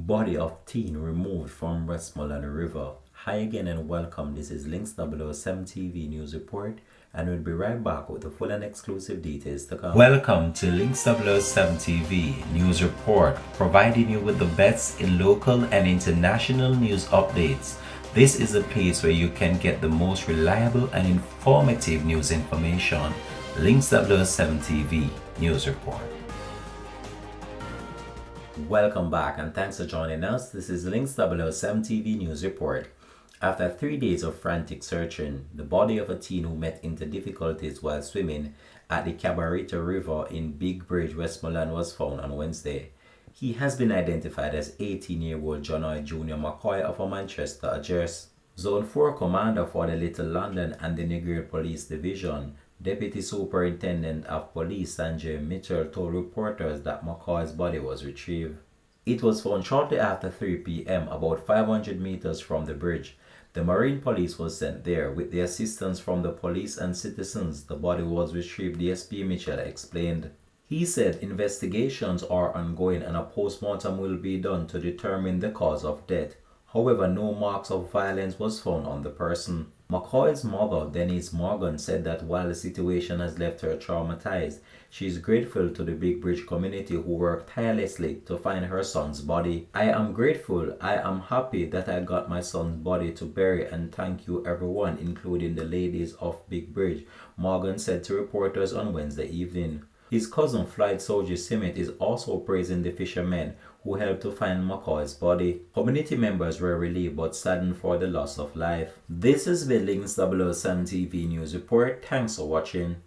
Body of teen removed from Westmoreland River. Hi again and welcome. This is Links 007 TV News Report, and we'll be right back with the full and exclusive details to come. Welcome to Links 007 TV News Report, providing you with the best in local and international news updates. This is a place where you can get the most reliable and informative news information. Links 007 TV News Report. Welcome back and thanks for joining us. This is Links 007 TV News Report. After 3 days of frantic searching, the body of a teen who met into difficulties while swimming at the Cabarita River in Big Bridge, Westmoreland was found on Wednesday. He has been identified as 18-year-old John I. Jr. McCoy of Manchester address. Zone 4 Commander for the Little London and the Negril Police Division, Deputy Superintendent of Police Sanjay Mitchell told reporters that McCoy's body was retrieved. It was found shortly after 3 p.m. about 500 meters from the bridge. The Marine Police was sent there with the assistance from the police and citizens. The body was retrieved, DSP Mitchell explained. He said investigations are ongoing and a post-mortem will be done to determine the cause of death. However, no marks of violence was found on the person. McCoy's mother, Denise Morgan, said that while the situation has left her traumatized, she is grateful to the Big Bridge community who worked tirelessly to find her son's body. I am grateful. I am happy that I got my son's body to bury, and thank you everyone, including the ladies of Big Bridge, Morgan said to reporters on Wednesday evening. His cousin Floyd Soldier Simmet is also praising the fishermen who helped to find McCoy's body. Community members were relieved but saddened for the loss of life. This has been Links 007 TV News Report. Thanks for watching.